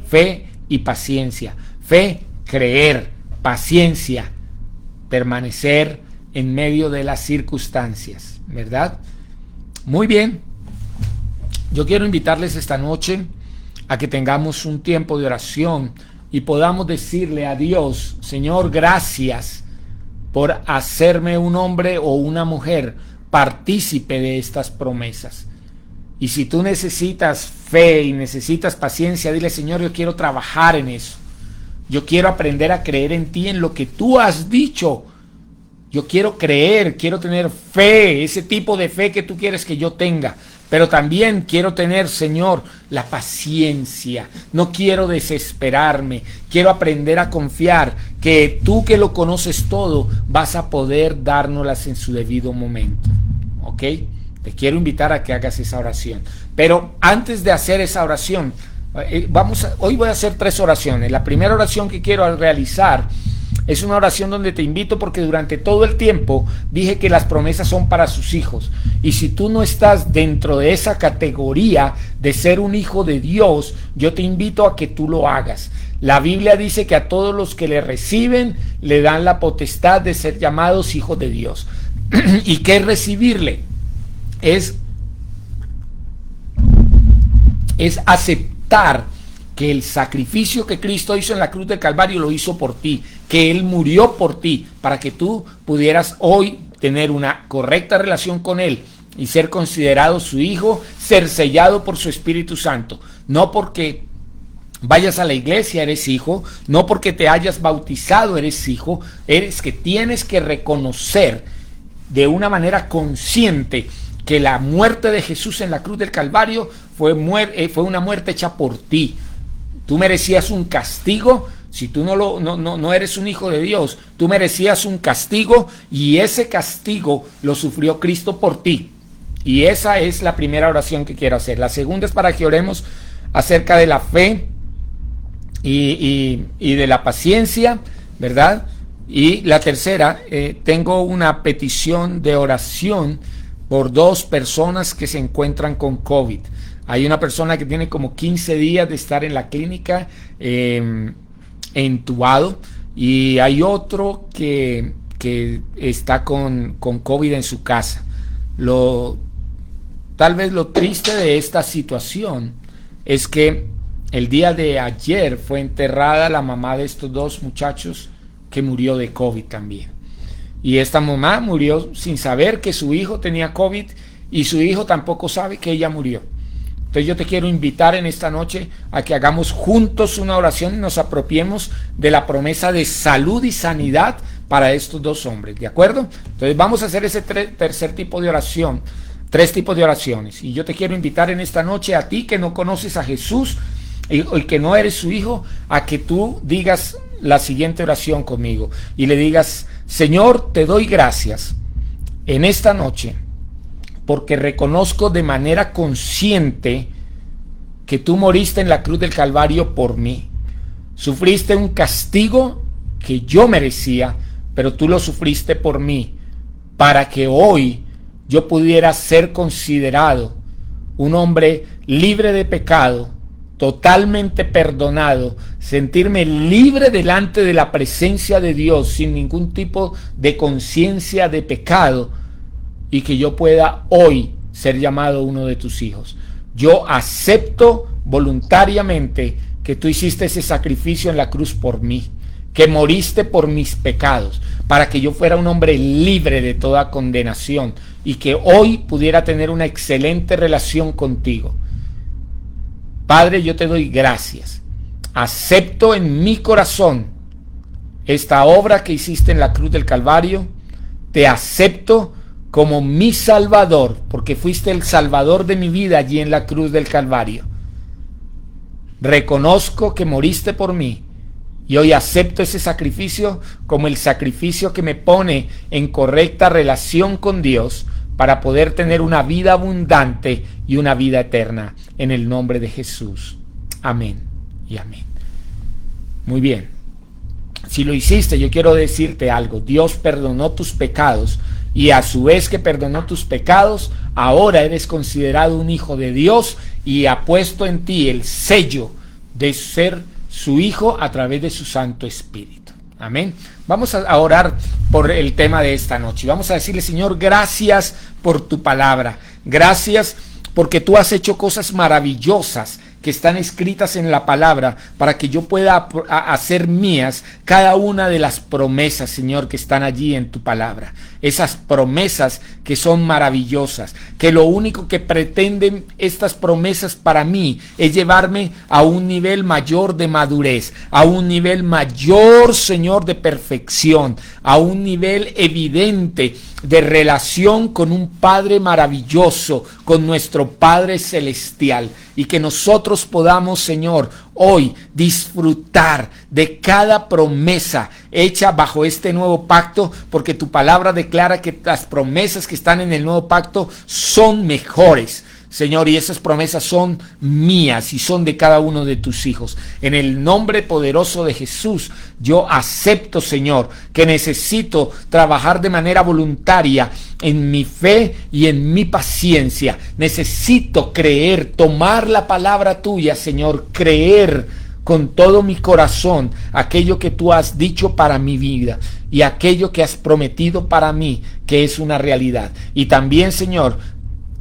Fe y paciencia. Fe, creer. Paciencia, permanecer en medio de las circunstancias, ¿verdad? Muy bien. Yo quiero invitarles esta noche a que tengamos un tiempo de oración y podamos decirle a Dios: Señor, gracias por hacerme un hombre o una mujer partícipe de estas promesas. Y si tú necesitas fe y necesitas paciencia, dile: Señor, yo quiero trabajar en eso. Yo quiero aprender a creer en ti, en lo que tú has dicho. Yo quiero creer, quiero tener fe, ese tipo de fe que tú quieres que yo tenga. Pero también quiero tener, Señor, la paciencia. No quiero desesperarme. Quiero aprender a confiar que tú, que lo conoces todo, vas a poder dárnoslas en su debido momento. ¿Ok? Te quiero invitar a que hagas esa oración. Pero antes de hacer esa oración, hoy voy a hacer 3 oraciones. La primera oración que quiero realizar es una oración donde te invito, porque durante todo el tiempo dije que las promesas son para sus hijos. Y si tú no estás dentro de esa categoría de ser un hijo de Dios, yo te invito a que tú lo hagas. La Biblia dice que a todos los que le reciben le dan la potestad de ser llamados hijos de Dios. ¿Y qué es recibirle? Es aceptar que el sacrificio que Cristo hizo en la cruz del Calvario lo hizo por ti, que Él murió por ti, para que tú pudieras hoy tener una correcta relación con Él y ser considerado su hijo, ser sellado por su Espíritu Santo. No porque vayas a la iglesia eres hijo, no porque te hayas bautizado eres hijo, eres que tienes que reconocer de una manera consciente que la muerte de Jesús en la cruz del Calvario fue una muerte hecha por ti. Tú merecías un castigo. Si tú no eres un hijo de Dios, tú merecías un castigo, y ese castigo lo sufrió Cristo por ti. Y esa es la primera oración que quiero hacer. La segunda es para que oremos acerca de la fe y de la paciencia, ¿verdad? Y la tercera, tengo una petición de oración por 2 personas que se encuentran con COVID. Hay una persona que tiene como 15 días de estar en la clínica entubado, y hay otro que está con COVID en su casa. Tal vez lo triste de esta situación es que el día de ayer fue enterrada la mamá de estos 2 muchachos que murió de COVID también. Y esta mamá murió sin saber que su hijo tenía COVID, y su hijo tampoco sabe que ella murió. Entonces yo te quiero invitar en esta noche a que hagamos juntos una oración y nos apropiemos de la promesa de salud y sanidad para estos 2 hombres, ¿de acuerdo? Entonces vamos a hacer ese tercer tipo de oración, 3 tipos de oraciones. Y yo te quiero invitar en esta noche, a ti que no conoces a Jesús y que no eres su hijo, a que tú digas la siguiente oración conmigo y le digas: Señor, te doy gracias en esta noche, porque reconozco de manera consciente que tú moriste en la cruz del Calvario por mí. Sufriste un castigo que yo merecía, pero tú lo sufriste por mí, para que hoy yo pudiera ser considerado un hombre libre de pecado, totalmente perdonado, sentirme libre delante de la presencia de Dios, sin ningún tipo de conciencia de pecado, y que yo pueda hoy ser llamado uno de tus hijos. Yo acepto voluntariamente que tú hiciste ese sacrificio en la cruz por mí, que moriste por mis pecados, para que yo fuera un hombre libre de toda condenación y que hoy pudiera tener una excelente relación contigo. Padre, yo te doy gracias. Acepto en mi corazón esta obra que hiciste en la cruz del Calvario. Te acepto como mi Salvador, porque fuiste el Salvador de mi vida allí en la cruz del Calvario. Reconozco que moriste por mí, y hoy acepto ese sacrificio como el sacrificio que me pone en correcta relación con Dios, para poder tener una vida abundante y una vida eterna, en el nombre de Jesús. Amén y amén. Muy bien. Si lo hiciste, yo quiero decirte algo. Dios perdonó tus pecados, y a su vez que perdonó tus pecados, ahora eres considerado un hijo de Dios, y ha puesto en ti el sello de ser su hijo a través de su Santo Espíritu. Amén. Vamos a orar por el tema de esta noche. Vamos a decirle: Señor, gracias por tu palabra. Gracias porque tú has hecho cosas maravillosas que están escritas en la palabra, para que yo pueda hacer mías cada una de las promesas, Señor, que están allí en tu palabra. Esas promesas que son maravillosas, que lo único que pretenden estas promesas para mí es llevarme a un nivel mayor de madurez, a un nivel mayor, Señor, de perfección, a un nivel evidente de relación con un Padre maravilloso, con nuestro Padre celestial, y que nosotros podamos, Señor, hoy disfrutar de cada promesa hecha bajo este nuevo pacto, porque tu palabra declara que las promesas que están en el nuevo pacto son mejores, Señor, y esas promesas son mías y son de cada uno de tus hijos. En el nombre poderoso de Jesús, yo acepto, Señor, que necesito trabajar de manera voluntaria en mi fe y en mi paciencia. Necesito creer, tomar la palabra tuya, Señor, creer con todo mi corazón aquello que tú has dicho para mi vida y aquello que has prometido para mí, que es una realidad. Y también, Señor,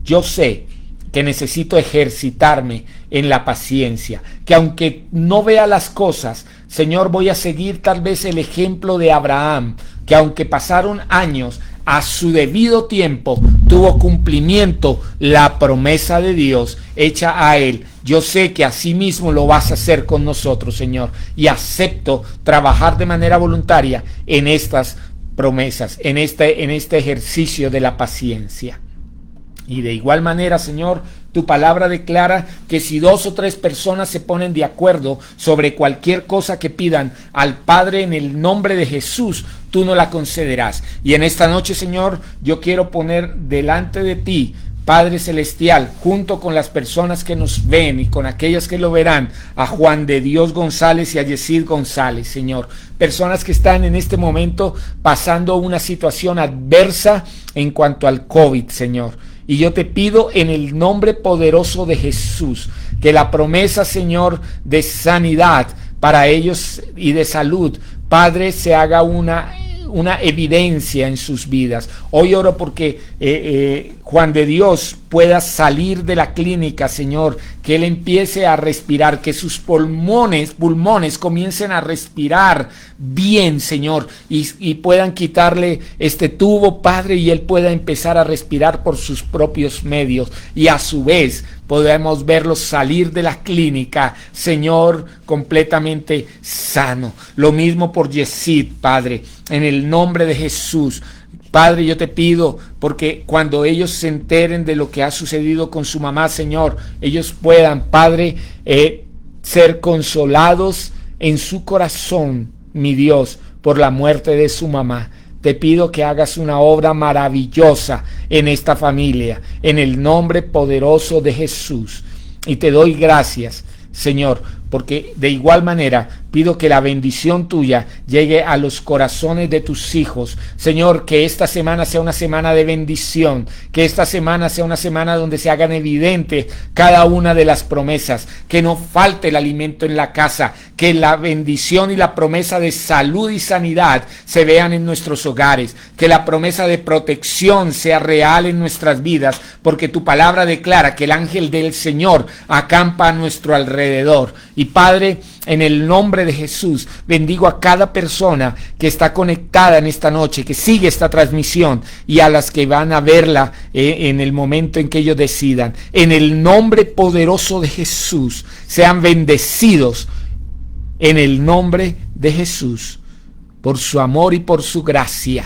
yo sé que necesito ejercitarme en la paciencia, que aunque no vea las cosas, Señor, voy a seguir tal vez el ejemplo de Abraham, que aunque pasaron años, a su debido tiempo tuvo cumplimiento la promesa de Dios hecha a él. Yo sé que así mismo lo vas a hacer con nosotros, Señor, y acepto trabajar de manera voluntaria en estas promesas, en este ejercicio de la paciencia. Y de igual manera, Señor, tu palabra declara que si 2 o 3 personas se ponen de acuerdo sobre cualquier cosa que pidan al Padre en el nombre de Jesús, tú no la concederás. Y en esta noche, Señor, yo quiero poner delante de ti, Padre Celestial, junto con las personas que nos ven y con aquellas que lo verán, a Juan de Dios González y a Yesid González, Señor. Personas que están en este momento pasando una situación adversa en cuanto al COVID, Señor. Y yo te pido en el nombre poderoso de Jesús, que la promesa, Señor, de sanidad para ellos y de salud, Padre, se haga una evidencia en sus vidas. Hoy oro porque Juan de Dios pueda salir de la clínica, Señor, que él empiece a respirar, que sus pulmones comiencen a respirar bien, Señor, y puedan quitarle este tubo, Padre, y él pueda empezar a respirar por sus propios medios, y a su vez podemos verlo salir de la clínica, Señor, completamente sano. Lo mismo por Yesid, Padre, en el nombre de Jesús. Padre, yo te pido, porque cuando ellos se enteren de lo que ha sucedido con su mamá, Señor, ellos puedan, Padre, ser consolados en su corazón, mi Dios, por la muerte de su mamá. Te pido que hagas una obra maravillosa en esta familia, en el nombre poderoso de Jesús. Y te doy gracias, Señor, porque de igual manera pido que la bendición tuya llegue a los corazones de tus hijos. Señor, que esta semana sea una semana de bendición, que esta semana sea una semana donde se hagan evidentes cada una de las promesas, que no falte el alimento en la casa, que la bendición y la promesa de salud y sanidad se vean en nuestros hogares, que la promesa de protección sea real en nuestras vidas, porque tu palabra declara que el ángel del Señor acampa a nuestro alrededor. Y Padre, en el nombre de Jesús, bendigo a cada persona que está conectada en esta noche, que sigue esta transmisión, y a las que van a verla en el momento en que ellos decidan. En el nombre poderoso de Jesús, sean bendecidos en el nombre de Jesús. Por su amor y por su gracia,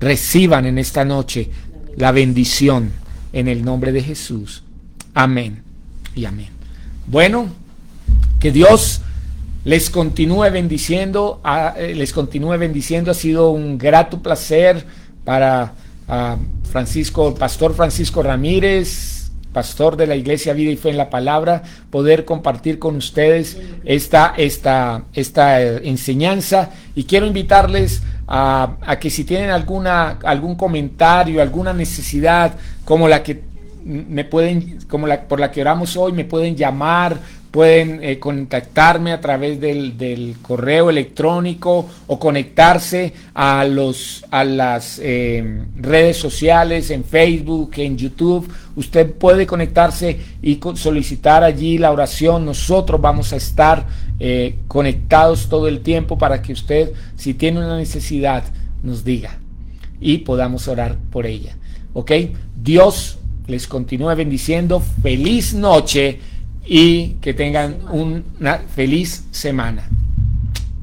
reciban en esta noche la bendición en el nombre de Jesús. Amén y amén. Bueno, que Dios les continúe bendiciendo, Ha sido un grato placer para Pastor Francisco Ramírez, pastor de la Iglesia Vida y Fe en la Palabra, poder compartir con ustedes esta enseñanza. Y quiero invitarles a que si tienen algún comentario, alguna necesidad como la que por la que oramos hoy, me pueden llamar. Pueden contactarme a través del correo electrónico o conectarse a las redes sociales, en Facebook, en YouTube. Usted puede conectarse y solicitar allí la oración. Nosotros vamos a estar conectados todo el tiempo para que usted, si tiene una necesidad, nos diga y podamos orar por ella. ¿Ok? Dios les continúe bendiciendo. Feliz noche. Y que tengan una feliz semana.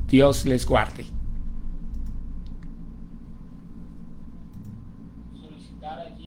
Dios les guarde.